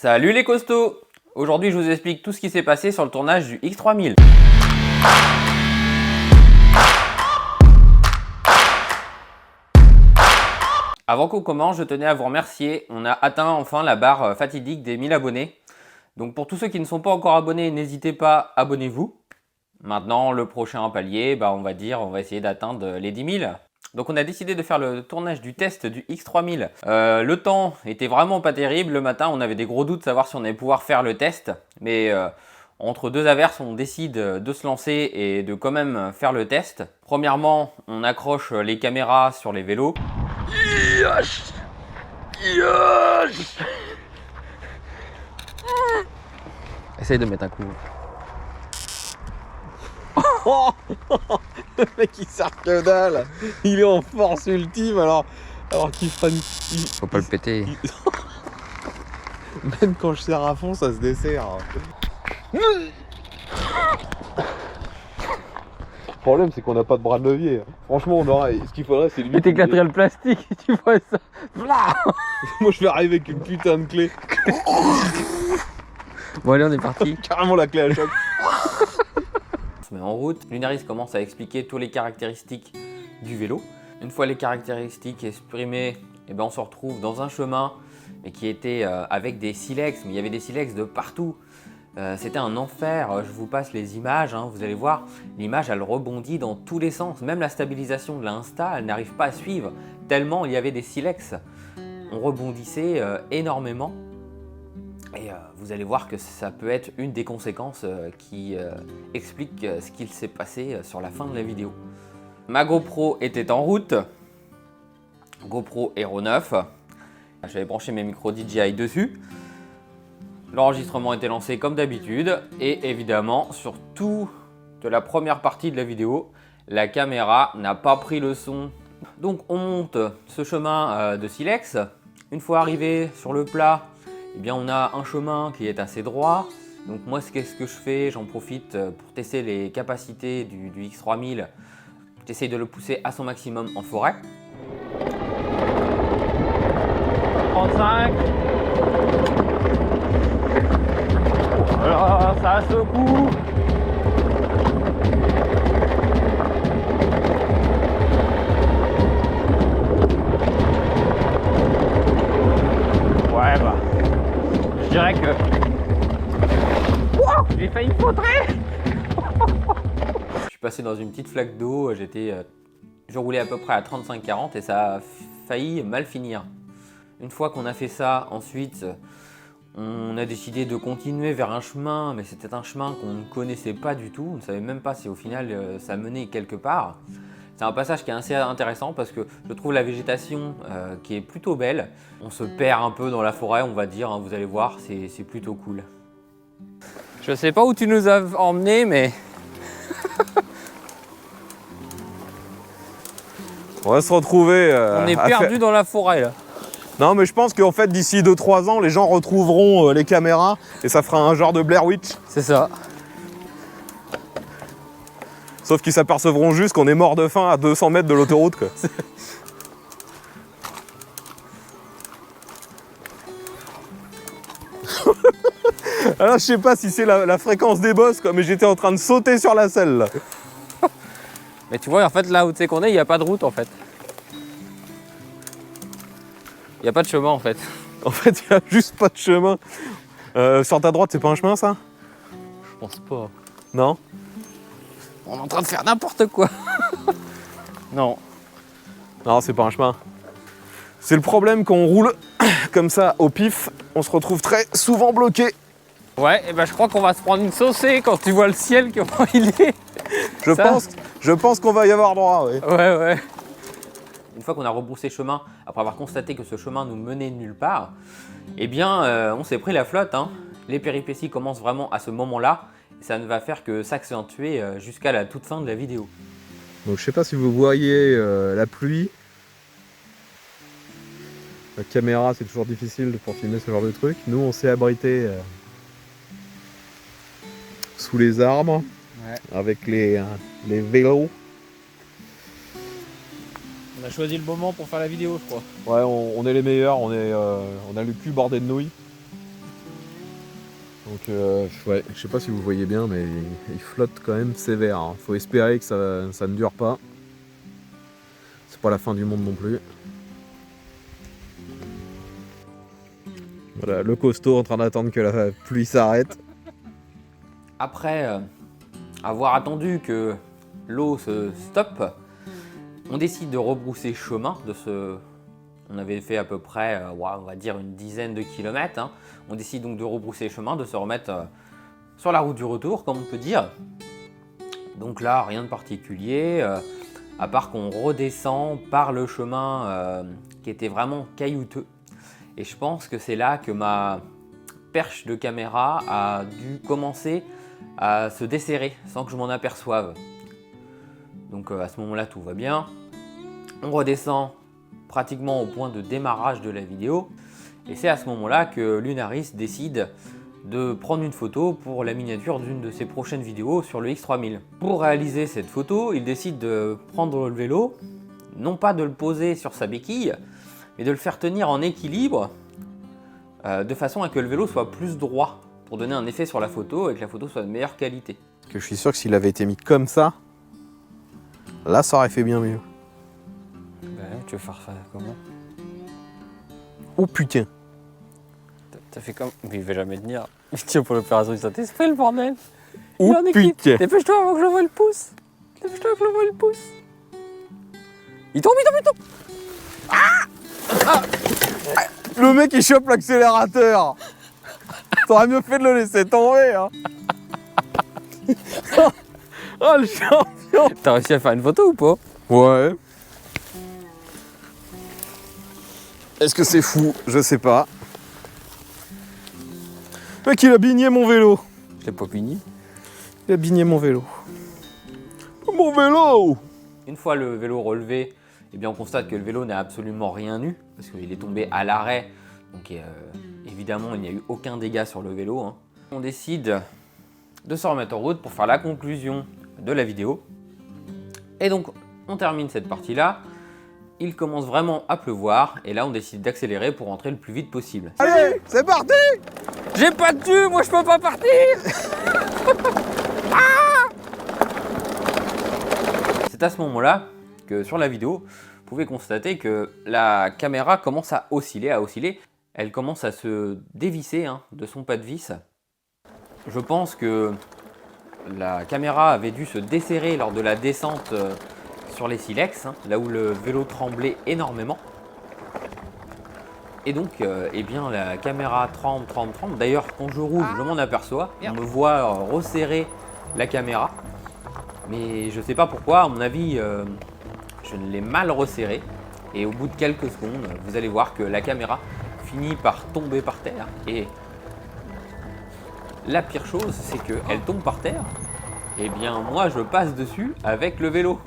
Salut les costauds! Aujourd'hui je vous explique tout ce qui s'est passé sur le tournage du X3000. Avant qu'on commence, je tenais à vous remercier. On a atteint enfin la barre fatidique des 1000 abonnés. Donc pour tous ceux qui ne sont pas encore abonnés, n'hésitez pas, abonnez-vous. Maintenant, le prochain palier, on va essayer d'atteindre les 10 000. Donc on a décidé de faire le tournage du test du X3000. Le temps était vraiment pas terrible. Le matin, on avait des gros doutes de savoir si on allait pouvoir faire le test. Mais entre deux averses, on décide de se lancer et de quand même faire le test. Premièrement, on accroche les caméras sur les vélos. Yes! Yes! Essaye de mettre un coup. Oh, le mec il sert que dalle. Il est en force ultime alors qu'il freine. Faut pas le péter. Même quand je serre à fond, ça se dessert. Le problème c'est qu'on n'a pas de bras de levier. Franchement, on aurait. Ce qu'il faudrait, c'est lui. Mais t'éclaterais le plastique, tu vois ça. Moi, je vais arriver avec une putain de clé. Bon allez, on est parti. Carrément la clé à choc. On se met en route. Lunaris commence à expliquer toutes les caractéristiques du vélo. Une fois les caractéristiques exprimées, on se retrouve dans un chemin mais qui était avec des silex. Mais il y avait des silex de partout. C'était un enfer. Je vous passe les images. Vous allez voir, l'image elle rebondit dans tous les sens. Même la stabilisation de l'Insta, elle n'arrive pas à suivre tellement il y avait des silex. On rebondissait énormément. Et vous allez voir que ça peut être une des conséquences qui explique ce qu'il s'est passé sur la fin de la vidéo. Ma GoPro était en route, GoPro Hero 9. J'avais branché mes micros DJI dessus. L'enregistrement était lancé comme d'habitude. Et évidemment, sur toute la première partie de la vidéo, la caméra n'a pas pris le son. Donc on monte ce chemin de silex. Une fois arrivé sur le plat, on a un chemin qui est assez droit. Donc moi, qu'est-ce que je fais? J'en profite pour tester les capacités du X3000. J'essaye de le pousser à son maximum en forêt. 35. Voilà, ça secoue. Ouais, je dirais que... Wow, j'ai failli me fautrer. Je suis passé dans une petite flaque d'eau, je roulais à peu près à 35-40 et ça a failli mal finir. Une fois qu'on a fait ça, ensuite, on a décidé de continuer vers un chemin, mais c'était un chemin qu'on ne connaissait pas du tout. On ne savait même pas si au final ça menait quelque part. C'est un passage qui est assez intéressant parce que je trouve la végétation qui est plutôt belle. On se perd un peu dans la forêt, on va dire, vous allez voir, c'est plutôt cool. Je sais pas où tu nous as emmenés, mais... On va se retrouver. On est perdu dans la forêt là. Non, mais je pense qu'en fait, d'ici 2-3 ans, les gens retrouveront les caméras et ça fera un genre de Blair Witch. C'est ça. Sauf qu'ils s'apercevront juste qu'on est mort de faim à 200 mètres de l'autoroute, quoi. Alors, je sais pas si c'est la fréquence des bosses, quoi, mais j'étais en train de sauter sur la selle, là. Mais tu vois, en fait, là où tu sais qu'on est, il n'y a pas de route, en fait. Il n'y a pas de chemin, en fait. En fait, il n'y a juste pas de chemin. Sur ta droite, c'est pas un chemin, ça? Je pense pas. Non? On est en train de faire n'importe quoi. Non. Non, c'est pas un chemin. C'est le problème quand on roule comme ça au pif, on se retrouve très souvent bloqué. Ouais, et je crois qu'on va se prendre une saucée quand tu vois le ciel, comment il est. Je pense qu'on va y avoir droit, oui. Ouais. Une fois qu'on a rebroussé chemin, après avoir constaté que ce chemin nous menait nulle part, on s'est pris la flotte. Les péripéties commencent vraiment à ce moment-là. Et ça ne va faire que s'accentuer jusqu'à la toute fin de la vidéo. Donc je sais pas si vous voyez la pluie. La caméra, c'est toujours difficile pour filmer ce genre de truc. Nous, on s'est abrité sous les arbres, avec les vélos. On a choisi le moment pour faire la vidéo, je crois. Ouais, on est les meilleurs, on a le cul bordé de nouilles. Donc ouais, je sais pas si vous voyez bien, mais il flotte quand même sévère. Hein. Faut espérer que ça ne dure pas. C'est pas la fin du monde non plus. Voilà, le costaud en train d'attendre que la pluie s'arrête. Après avoir attendu que l'eau se stoppe, on décide de rebrousser chemin de ce... On avait fait à peu près, on va dire une dizaine de kilomètres. Hein. On décide donc de rebrousser chemin, de se remettre sur la route du retour, comme on peut dire. Donc là, rien de particulier, à part qu'on redescend par le chemin qui était vraiment caillouteux. Et je pense que c'est là que ma perche de caméra a dû commencer à se desserrer sans que je m'en aperçoive. Donc à ce moment-là, tout va bien. On redescend pratiquement au point de démarrage de la vidéo. Et c'est à ce moment-là que Lunaris décide de prendre une photo pour la miniature d'une de ses prochaines vidéos sur le X3000. Pour réaliser cette photo, il décide de prendre le vélo, non pas de le poser sur sa béquille, mais de le faire tenir en équilibre de façon à que le vélo soit plus droit pour donner un effet sur la photo et que la photo soit de meilleure qualité. Parce que je suis sûr que s'il avait été mis comme ça, là ça aurait fait bien mieux. Tu veux faire ça comment? Oh putain! T'as fait comme... Mais il va jamais tenir. Tiens, pour l'opération du Saint-Esprit, le bordel. Oh putain! Dépêche-toi avant que je voie le pouce. Dépêche-toi que je voie le pouce. Il tombe. Le mec il chope l'accélérateur! T'aurais mieux fait de le laisser tomber, hein! Oh le champion! T'as réussi à faire une photo ou pas? Ouais. Est-ce que c'est fou? Je sais pas. Le mec il a bigné mon vélo. Je l'ai pas fini. Il a bigné mon vélo. Mon vélo! Une fois le vélo relevé, eh bien on constate que le vélo n'a absolument rien eu, parce qu'il est tombé à l'arrêt, donc évidemment il n'y a eu aucun dégât sur le vélo. Hein. On décide de se remettre en route pour faire la conclusion de la vidéo. Et donc on termine cette partie-là, il commence vraiment à pleuvoir, et là on décide d'accélérer pour rentrer le plus vite possible. Allez, c'est parti! J'ai pas de thune, moi je peux pas partir. C'est à ce moment-là que sur la vidéo, vous pouvez constater que la caméra commence à osciller, Elle commence à se dévisser de son pas de vis. Je pense que la caméra avait dû se desserrer lors de la descente sur les silex, là où le vélo tremblait énormément. Et donc, eh bien, la caméra tremble. D'ailleurs, quand je roule, je m'en aperçois. On me voit resserrer la caméra. Mais je sais pas pourquoi, à mon avis, je l'ai mal resserré. Et au bout de quelques secondes, vous allez voir que la caméra finit par tomber par terre. Et la pire chose, c'est qu'elle tombe par terre. Et bien, moi, je passe dessus avec le vélo.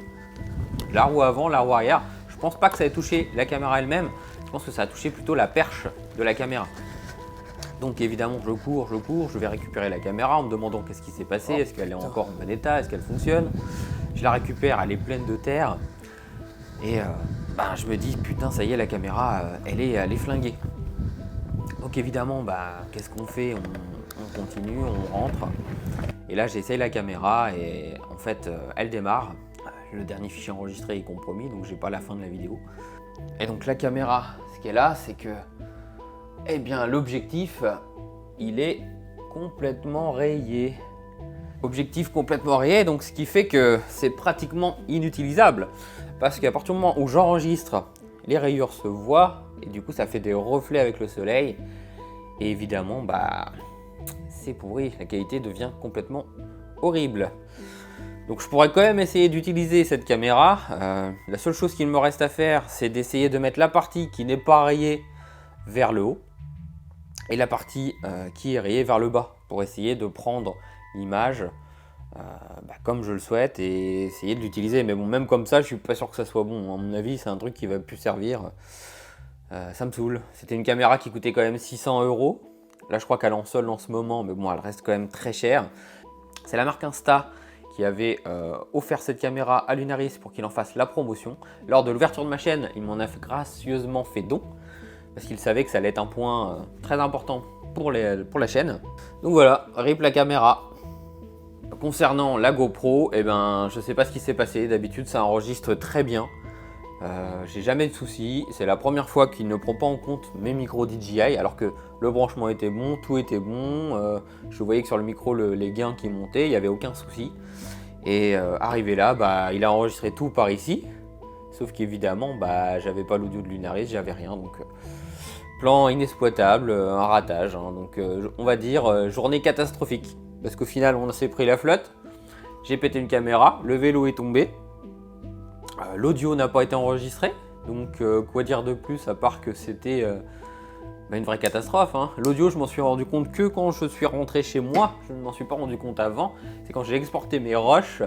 La roue avant, la roue arrière. Je pense pas que ça ait touché la caméra elle-même. Je pense que ça a touché plutôt la perche de la caméra. Donc évidemment, je cours, je vais récupérer la caméra en me demandant qu'est-ce qui s'est passé, est-ce qu'elle est encore en bon état, est-ce qu'elle fonctionne. Je la récupère, elle est pleine de terre. Et je me dis, putain, ça y est, la caméra, elle est flinguée. Donc évidemment, qu'est-ce qu'on fait? On continue, on rentre. Et là, j'essaye la caméra et en fait, elle démarre. Le dernier fichier enregistré est compromis, donc j'ai pas la fin de la vidéo. Et donc la caméra, ce qu'elle a, c'est que eh bien, l'objectif, il est complètement rayé. Objectif complètement rayé, donc ce qui fait que c'est pratiquement inutilisable. Parce qu'à partir du moment où j'enregistre, les rayures se voient et du coup ça fait des reflets avec le soleil. Et évidemment, c'est pourri, la qualité devient complètement horrible. Donc je pourrais quand même essayer d'utiliser cette caméra. La seule chose qu'il me reste à faire, c'est d'essayer de mettre la partie qui n'est pas rayée vers le haut et la partie qui est rayée vers le bas pour essayer de prendre l'image comme je le souhaite et essayer de l'utiliser. Mais bon, même comme ça, je suis pas sûr que ça soit bon. À mon avis, c'est un truc qui va plus servir. Ça me saoule. C'était une caméra qui coûtait quand même 600 €. Là, je crois qu'elle est en solde en ce moment, mais bon, elle reste quand même très chère. C'est la marque Insta qui avait offert cette caméra à Lunaris pour qu'il en fasse la promotion. Lors de l'ouverture de ma chaîne, il m'en a gracieusement fait don, parce qu'il savait que ça allait être un point très important pour la chaîne. Donc voilà, rip la caméra. Concernant la GoPro, eh ben, je sais pas ce qui s'est passé. D'habitude, ça enregistre très bien. J'ai jamais de soucis. C'est la première fois qu'il ne prend pas en compte mes micros DJI, alors que le branchement était bon, tout était bon. Je voyais que sur le micro, les gains qui montaient, il n'y avait aucun souci. Et arrivé là, bah, il a enregistré tout par ici. Sauf qu'évidemment, bah, j'avais pas l'audio de Lunaris, j'avais rien. Donc, plan inexploitable, un ratage. Hein, donc, on va dire journée catastrophique. Parce qu'au final, on s'est pris la flotte. J'ai pété une caméra, le vélo est tombé. L'audio n'a pas été enregistré, donc quoi dire de plus à part que c'était une vraie catastrophe. Hein. L'audio, je m'en suis rendu compte que quand je suis rentré chez moi, je ne m'en suis pas rendu compte avant. C'est quand j'ai exporté mes rushs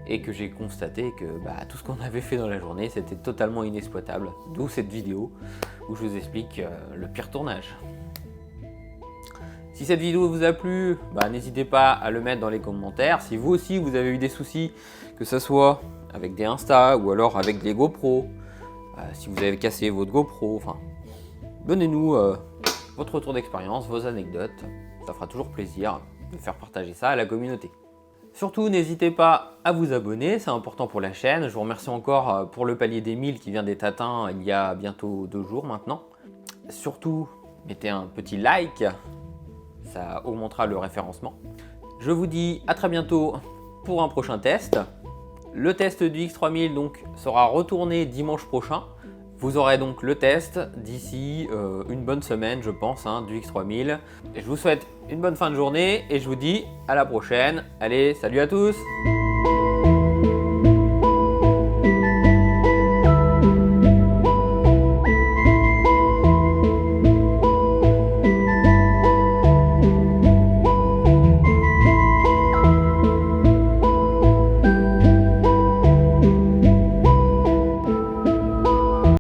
et que j'ai constaté que tout ce qu'on avait fait dans la journée, c'était totalement inexploitable. D'où cette vidéo où je vous explique le pire tournage. Si cette vidéo vous a plu, n'hésitez pas à le mettre dans les commentaires. Si vous aussi vous avez eu des soucis, que ce soit avec des Insta ou alors avec des GoPro, si vous avez cassé votre GoPro, enfin, donnez-nous votre retour d'expérience, vos anecdotes. Ça fera toujours plaisir de faire partager ça à la communauté. Surtout, n'hésitez pas à vous abonner, c'est important pour la chaîne. Je vous remercie encore pour le palier des 1000 qui vient d'être atteint il y a bientôt 2 jours maintenant. Surtout, mettez un petit like, ça augmentera le référencement. Je vous dis à très bientôt pour un prochain test. Le test du X3000 donc sera retourné dimanche prochain. Vous aurez donc le test d'ici une bonne semaine, je pense, du X3000. Et je vous souhaite une bonne fin de journée et je vous dis à la prochaine. Allez, salut à tous!